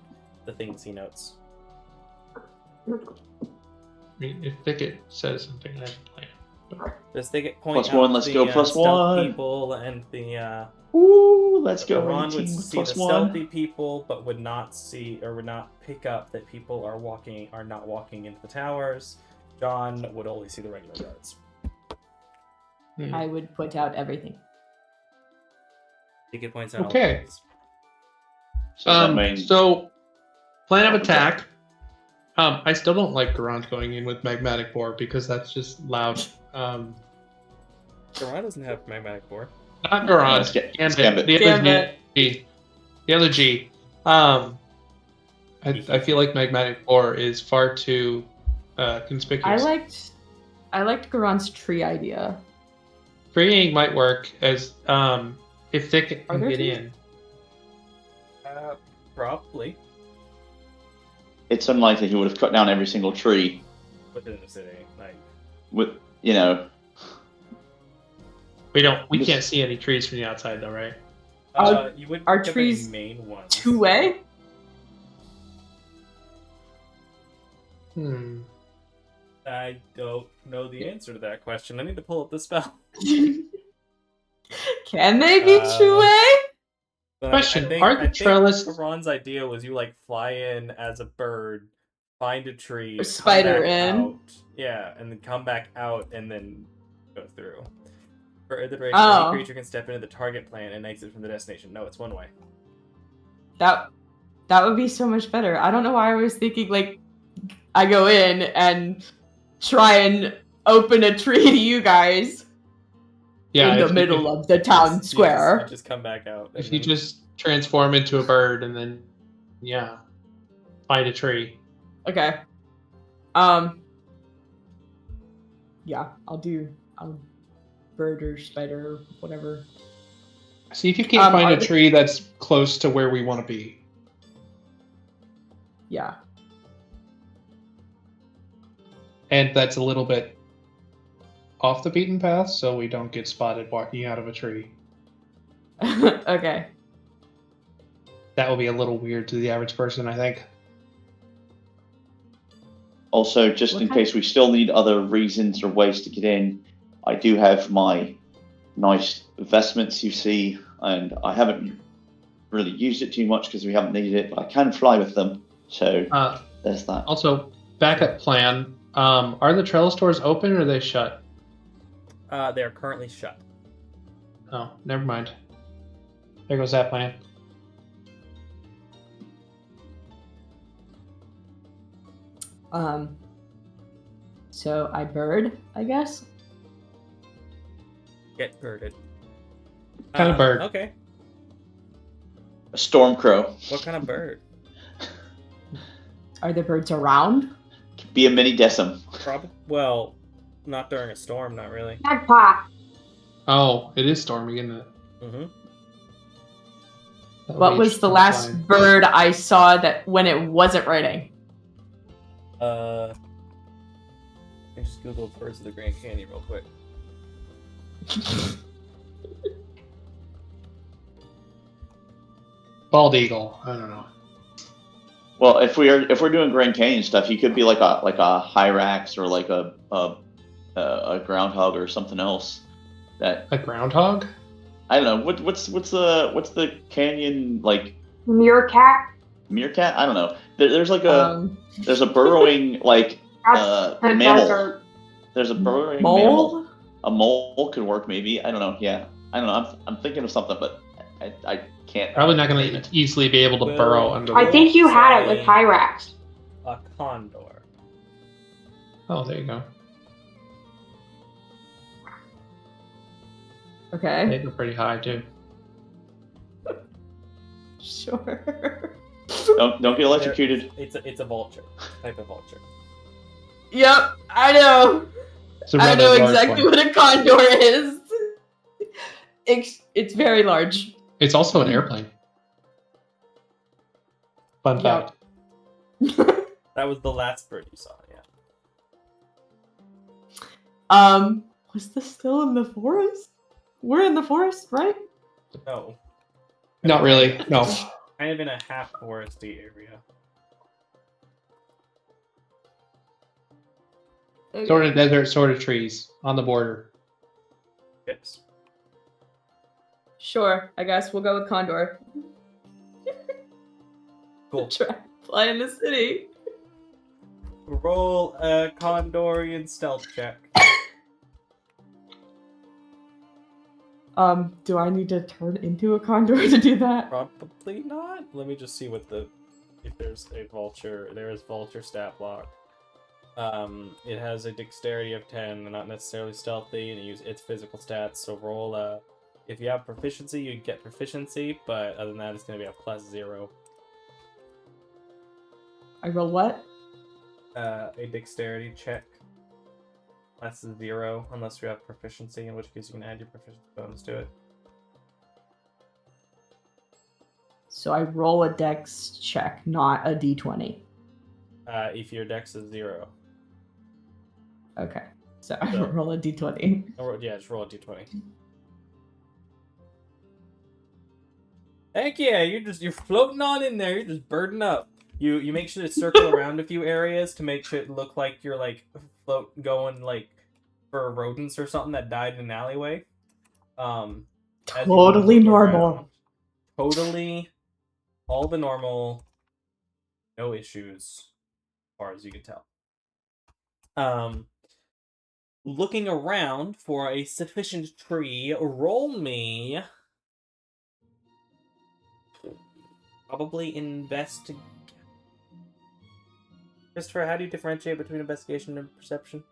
the things he notes. I mean, if Thicket says something, then plan. Does Thicket point Plus out one, let's the go, plus stealth one. people and the Ooh, let's go. Ron 18 would with see plus the one. stealthy people, but would not pick up that people are not walking into the towers. John would only see the regular guards. I would point out everything. Thicket points out all Okay. the things. So that means So, plan of attack. I still don't like Garant going in with magmatic bore because that's just loud. Garon doesn't have magmatic bore. Not Garant. Gambit. Gambit. The other G. The other G. I feel like magmatic bore is far too conspicuous. I liked Garant's tree idea. Freeing might work as if Thicket Are can there get trees? in. Probably it's unlikely he would have cut down every single tree within the city. Like, with, We can't see any trees from the outside though, right? you would are pick up trees any main ones. Two-way? I don't know the answer to that question. I need to pull up the spell. Can they be two-way? But Question, I think, are the trellis- Ron's idea was you like fly in as a bird, find a tree, Or come spider back in. out, yeah, and then come back out and then go through. For the duration, Oh. any creature can step into the target plant and exit from the destination. No, it's one way. That would be so much better. I don't know why I was thinking like I go in and try and open a tree to you guys in the middle of the town square. You just come back out. If you just transform into a bird and then, find a tree. Okay. Yeah, I'll bird or spider or whatever. See if you can't find a tree that's close to where we want to be. Yeah. And that's a little bit off the beaten path, so we don't get spotted walking out of a tree. Okay. That will be a little weird to the average person, I think. Also, just in case we still need other reasons or ways to get in, I do have my nice vestments, you see, and I haven't really used it too much because we haven't needed it, but I can fly with them, so there's that. Also, backup plan. Are the trellis doors open or are they shut? They are currently shut. Oh, never mind. There goes that plan. So I bird, I guess. Get birded. Kind of bird. Okay. A storm crow. What kind of bird? Are the birds around? Be a mini decim. Well, not during a storm, not really. Magpie. Oh, it is storming, isn't it? Mm-hmm. What was the last bird I saw that when it wasn't raining? I just googled birds of the Grand Canyon real quick. Bald eagle. I don't know. Well, if we're doing Grand Canyon stuff, he could be like a Hyrax or like a groundhog or something else. That a groundhog? I don't know. What's the canyon like? Meerkat. Meerkat? I don't know. There's like there's a burrowing like mammal. Desert. There's a burrowing mole? mammal. A mole could work maybe. I don't know. Yeah, I don't know. I'm thinking of something, but I can't. Probably not going to easily be able to burrow under. I think you had it with Hyrax. A condor. Oh, there you go. Okay. They go pretty high too. Sure. Don't get electrocuted. It's a vulture. Type of vulture. Yep, I know. I know exactly what a condor is. It's very large. It's also an airplane. Fun fact. That was the last bird you saw, yeah. Was this still in the forest? We're in the forest, right? No. Not really, no. Kind of in a half foresty area. Okay. Sort of desert, sort of trees on the border. Yes. Sure, I guess we'll go with condor. Cool. Try fly in the city. Roll a Condorian stealth check. Do I need to turn into a condor to do that? Probably not. Let me just see if there's a vulture. There is vulture stat block. It has a dexterity of 10, and not necessarily stealthy, and it uses its physical stats. So roll if you have proficiency, you get proficiency, but other than that, it's going to be a +0. I roll what? A dexterity check. That's 0, unless you have proficiency, in which case you can add your proficiency bonus to it. So I roll a dex check, not a d20. If your dex is 0. Okay, so I roll a d20. Yeah, just roll a d20. Heck yeah, you're floating on in there. You're just birding up. You make sure to circle around a few areas to make sure it look like you're like going like for rodents or something that died in an alleyway. Totally normal. Totally, all the normal, no issues, as far as you can tell. Looking around for a sufficient tree, roll me probably investigate. Christopher, how do you differentiate between investigation and perception?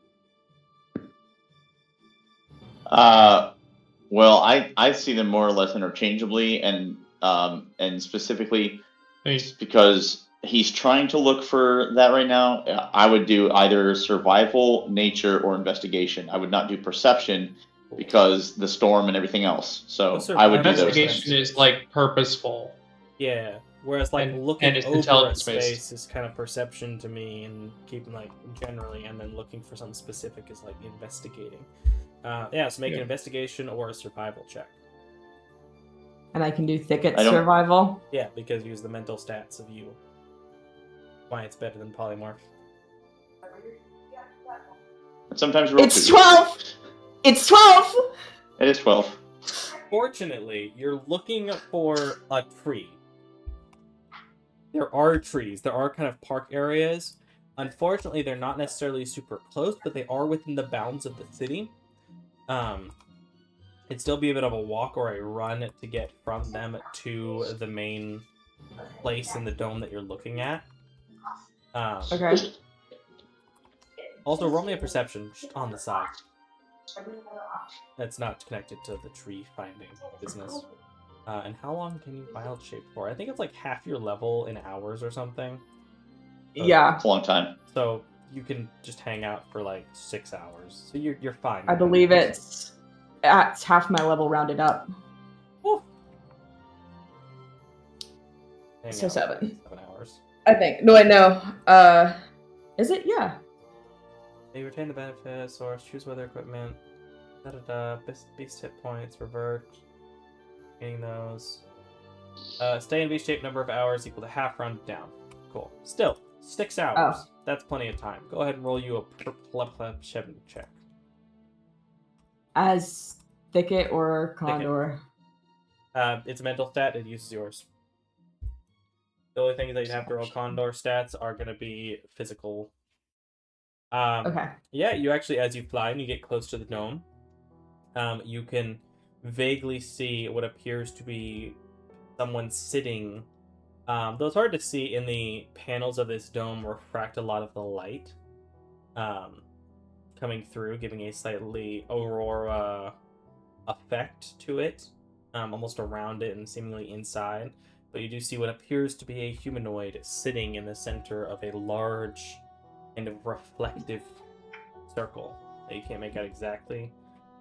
Well, I see them more or less interchangeably, and specifically because he's trying to look for that right now. I would do either survival, nature, or investigation. I would not do perception because the storm and everything else. So I would do those. Investigation is like purposeful. Yeah. Whereas like looking over a space is kind of perception to me, and keeping like generally, and then looking for something specific is like investigating. So make an investigation or a survival check. And I can do thicket survival? Yeah, because use the mental stats of you. Why it's better than polymorph. Sometimes it's 12! It's 12! It is 12. Fortunately, you're looking for a tree. There are trees. There are kind of park areas. Unfortunately, they're not necessarily super close, but they are within the bounds of the city. It'd still be a bit of a walk or a run to get from them to the main place in the dome that you're looking at. Okay. Also, roll me a perception on the side. That's not connected to the tree finding business. And how long can you wild shape for? I think it's like half your level in hours or something. Yeah. It's a long time. So you can just hang out for like 6 hours. So you're fine. I believe it's half my level rounded up. Woo. So 7. 7 hours. I think. No, wait, no. Is it? Yeah. You retain the benefit source, choose weather equipment, beast hit points, revert, gaining those. Stay in beast shape number of hours equal to half rounded down. Cool. Still, 6 hours. Oh. That's plenty of time. Go ahead and roll you a perception check. As thicket or condor? It's a mental stat, it uses yours. The only things that you have to roll condor stats are going to be physical. Okay. Yeah, you actually, as you fly and you get close to the dome, you can vaguely see what appears to be someone sitting. Though it's hard to see, in the panels of this dome refract a lot of the light coming through, giving a slightly aurora effect to it, almost around it and seemingly inside. But you do see what appears to be a humanoid sitting in the center of a large kind of reflective circle. You can't make out exactly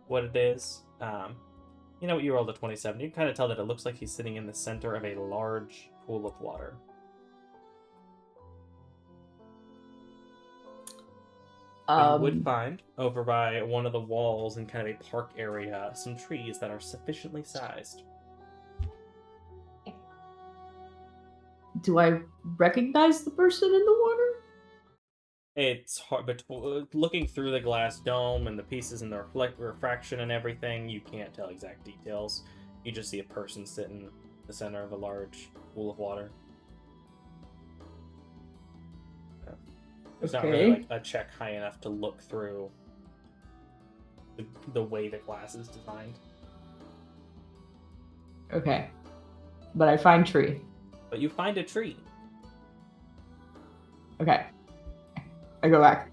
what it is. You know what, you rolled a 27. You can kind of tell that it looks like he's sitting in the center of a large pool of water. You would find, over by one of the walls in kind of a park area, some trees that are sufficiently sized. Do I recognize the person in the water? It's hard, but looking through the glass dome and the pieces and the refraction and everything, you can't tell exact details. You just see a person sitting in the center of a large pool of water. It's not really like a check high enough to look through the way the glass is designed. Okay. But I find tree. But you find a tree. Okay. I go back.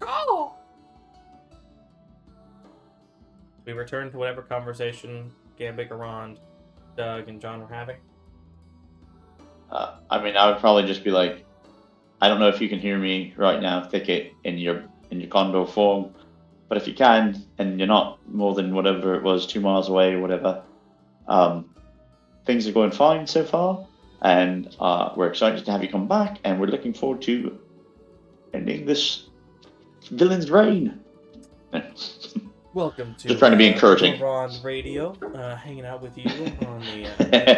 Oh! We return to whatever conversation Gambic, Arond, Doug, and John were having. I mean, I would probably just be like, I don't know if you can hear me right now, Thicket, in your condor form, but if you can, and you're not more than whatever it was, 2 miles away or whatever, things are going fine so far, and we're excited to have you come back, and we're looking forward to ending this villain's reign. Welcome to just trying to be encouraging. Arond Radio, hanging out with you on the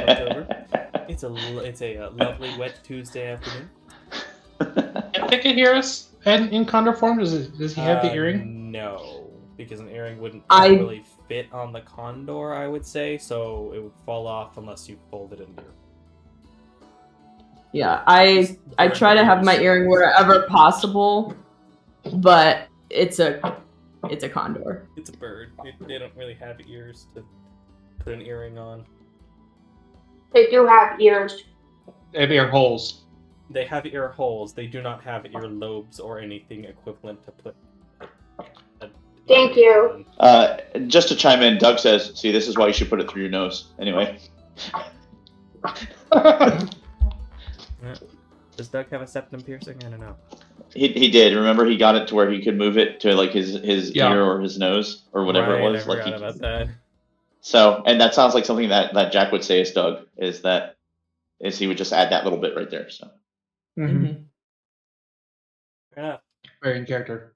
October. It's a lovely wet Tuesday afternoon. Can Thicket hear us in condor form? Does he have the earring? No, because an earring wouldn't really fit on the condor, I would say, so it would fall off unless you folded it into. Yeah, I try to have my earring wherever possible, but it's a condor. It's a bird. They don't really have ears to put an earring on. They do have ears. They have ear holes. They have ear holes. They do not have ear lobes or anything equivalent to put. Thank you. Just to chime in, Doug says, "See, this is why you should put it through your nose." Anyway. Does Doug have a septum piercing? I don't know. He did. Remember, he got it to where he could move it to like his ear or his nose or whatever it was. I forgot about that. So, and that sounds like something that Jack would say is Doug. Is he would just add that little bit right there. So. Mm-hmm. Yeah. Very in character.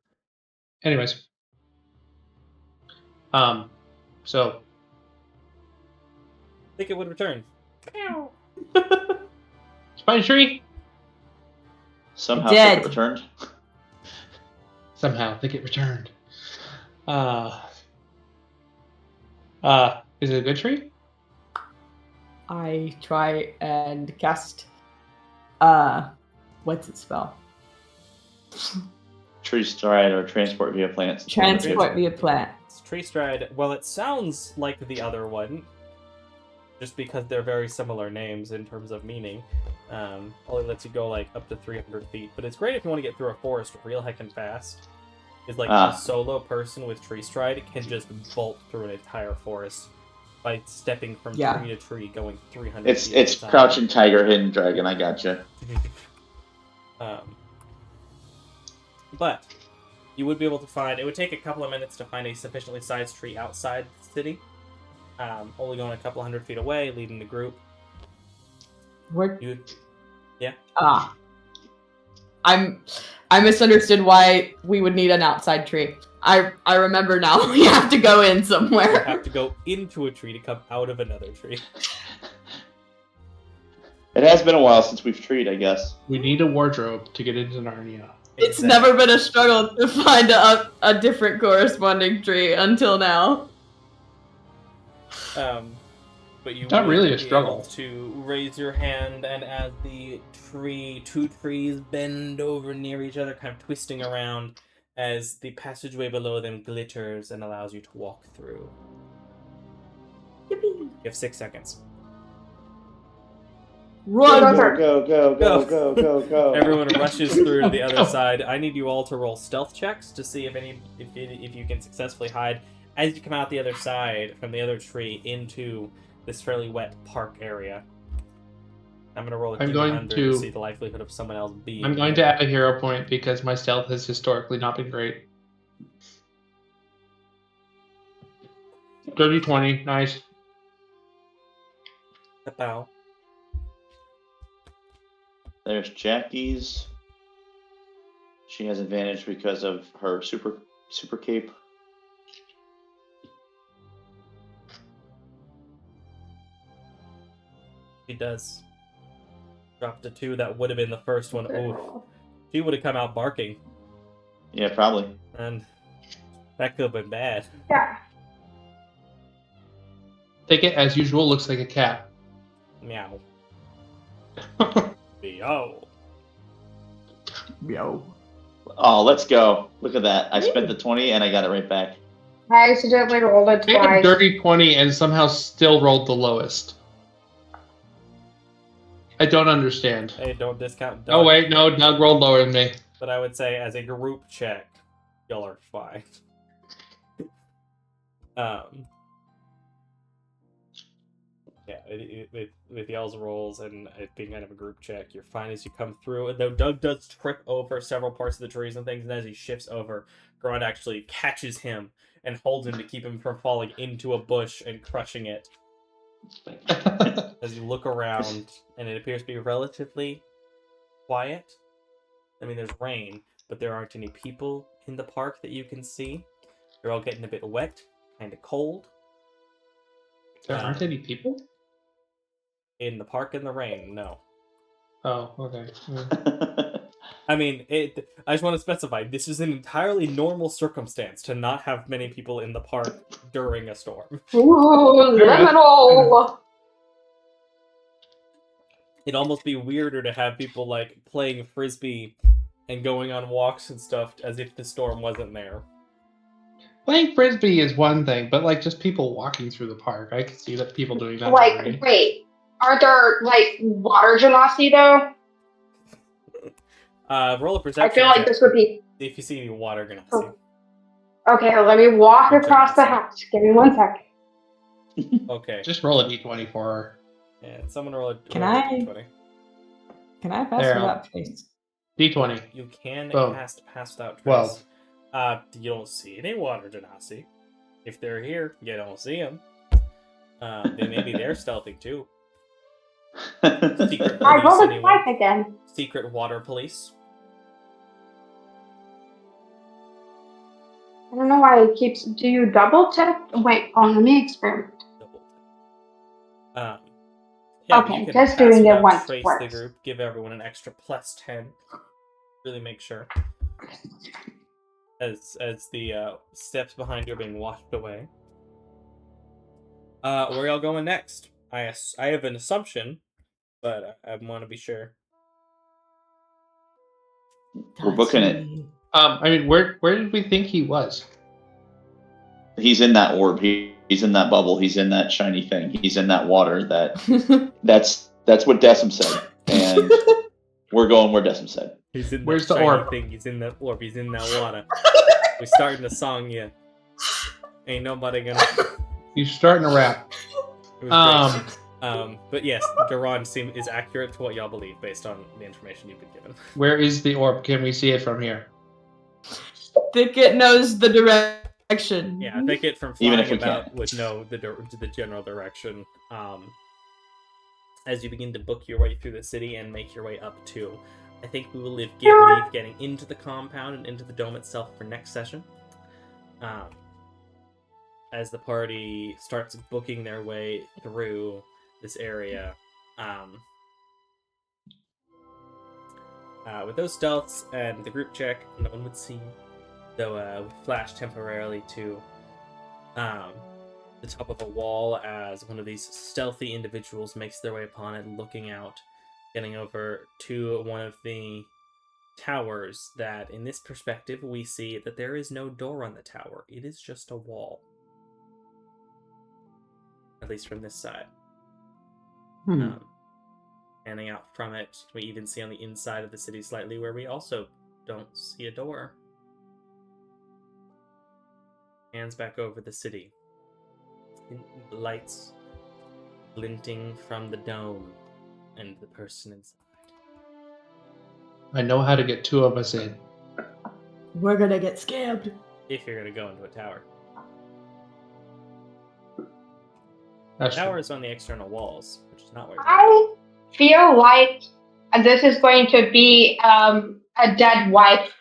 Anyways. So. I think it would return. Spine tree. Somehow it returned. Somehow think it returned. Is it a good tree? I try and cast what's it spell? Tree stride or transport via plants. Transport via plants. Tree stride. Well, it sounds like the other one, just because they're very similar names in terms of meaning. Only lets you go like up to 300 feet, but it's great if you want to get through a forest real heckin' fast. Is like a solo person with tree stride can just bolt through an entire forest by stepping from tree to tree, going 300 feet. It's crouching tiger, hidden dragon. I gotcha. But you would be able to find. It would take a couple of minutes to find a sufficiently sized tree outside the city. Only going a couple hundred feet away, leading the group. I misunderstood why we would need an outside tree. I remember now. We have to go in somewhere. You have to go into a tree to come out of another tree. It has been a while since we've treed, I guess. We need a wardrobe to get into Narnia. It's never been a struggle to find a different corresponding tree until now. But you not really a be struggle able to raise your hand, and as the two trees bend over near each other, kind of twisting around, as the passageway below them glitters and allows you to walk through. Yippee! You have 6 seconds. Run! Go. Everyone rushes through to the other side. I need you all to roll stealth checks to see if you can successfully hide as you come out the other side from the other tree into this fairly wet park area. I'm going to roll a D100 to see the likelihood of someone else being. I'm going to add a hero point because my stealth has historically not been great. 30-20, nice. A bow. There's Jackie's. She has advantage because of her super cape. She does. Dropped a 2. That would have been the first one. Ooh. She would have come out barking. Yeah, probably. And that could have been bad. Yeah. Take it as usual, looks like a cat. Meow. Meow. Meow. Oh, let's go. Look at that. I spent the 20 and I got it right back. I accidentally rolled it I had a twice. dirty 20 and somehow still rolled the lowest. I don't understand. Hey, don't discount Doug. Oh wait, no, Doug rolled lower than me. But I would say as a group check, y'all are fine. Yeah, with y'all's rolls and it being kind of a group check, you're fine as you come through. And though Doug does trip over several parts of the trees and things, and as he shifts over, Grod actually catches him and holds him to keep him from falling into a bush and crushing it. As you look around, and it appears to be relatively quiet. I mean, there's rain, but there aren't any people in the park that you can see. They're all getting a bit wet, kind of cold. There aren't any people? In the park in the rain, no. Oh, okay. I mean, I just want to specify, this is an entirely normal circumstance to not have many people in the park during a storm. Ooh, liminal! It'd almost be weirder to have people, like, playing Frisbee and going on walks and stuff as if the storm wasn't there. Playing Frisbee is one thing, but, like, just people walking through the park. I can see that people doing that. Like, already. wait. Are there like water genasi though? Roll a I perception feel like check. this would be. See if you see any water genasi. Oh. Okay, let me walk Or across the genasi. house. Give me 1 second. Okay. Just roll a d20 for her. Yeah, someone roll a Can roll a I- d20. Can I pass There, without trace? D20. You can Boom. cast Pass Without Well. Trace. You don't see any water genasi. If they're here, you don't see them. Maybe they're stealthy too. Secret I police, rolled a anyone? 5 again. Secret water police. I don't know why it keeps. Do you double check? Wait, let me experiment. Double. Yeah, but Okay, you can just pass doing it without once trace the works. group. Give everyone an extra +10. Really make sure. As the steps behind you are being washed away. Where y'all going next? I have an assumption, but I want to be sure. We're booking it. I mean, where did we think he was? He's in that orb. He's in that bubble. He's in that shiny thing. He's in that water. That's what Decim said. And we're going where Decim said. He's in Where's that the shiny orb? thing. He's in that orb. He's in that water. We're starting a song here. Ain't nobody gonna. He's starting to rap. It was great. But yes, Garon is accurate to what y'all believe based on the information you've been given. Where is the orb? Can we see it from here? Thicket knows the direction. Yeah, I think it from Even flying if we about can't. would know the general direction. As you begin to book your way through the city and make your way up to, I think we will leave getting into the compound and into the dome itself for next session. As the party starts booking their way through this area, with those stealths and the group check, no one would see. Though we flash temporarily to the top of a wall as one of these stealthy individuals makes their way upon it, looking out, getting over to one of the towers that, in this perspective, we see that there is no door on the tower. It is just a wall. At least from this side. Panning out from it, we even see on the inside of the city slightly where we also don't see a door. Hands back over the city. Lights glinting from the dome and the person inside. I know how to get 2 of us in. We're gonna get scammed. If you're gonna go into a tower. That's The tower true. is on the external walls, which is not where you're I feel like this is going to be a dead wife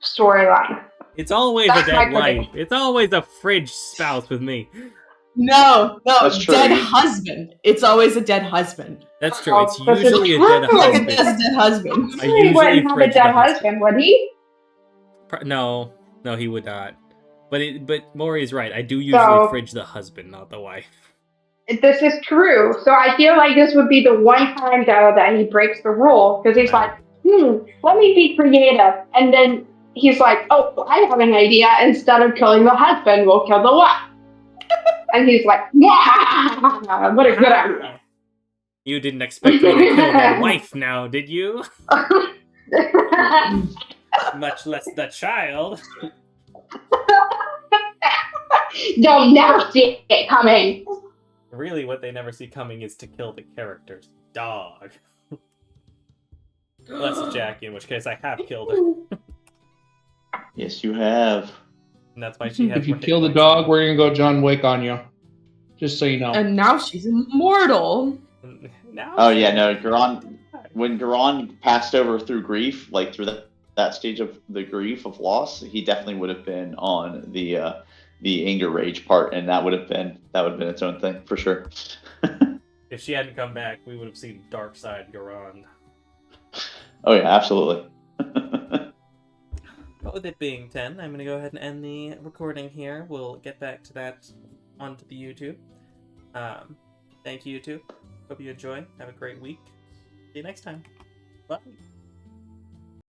storyline. It's always That's a my dead wife. prediction. It's always a fridge spouse with me. No, That's true. dead husband. It's always a dead husband. That's true. It's This is usually a true. dead Like a husband. dead husband. I He usually wouldn't have a fridge dead the husband, would he? No, he would not. But Maury is right. I do usually fridge the husband, not the wife. This is true. So I feel like this would be the one time, though, that he breaks the rule. Because he's like, let me be creative. And then he's like, oh, I have an idea. Instead of killing the husband, we'll kill the wife. And he's like, yeah, what a good idea. You didn't expect me to kill the wife now, did you? Much less the child. They'll never see it coming. Really, what they never see coming is to kill the character's dog. Unless Jackie, in which case I have killed her. Yes, you have. And that's why she has If you more hit kill the points dog, than we're gonna go John Wick on you. Just so you know. And now she's immortal. me. Now Oh yeah, no, Garon. When Garon passed over through grief, like through that stage of the grief of loss, he definitely would have been on the anger rage part, and that would have been its own thing for sure. If she hadn't come back, we would have seen Dark Side Garon. Oh yeah, absolutely. But with it being 10, I'm going to go ahead and end the recording here. We'll get back to that onto the YouTube. Thank you, YouTube. Hope you enjoy. Have a great week. See you next time. Bye.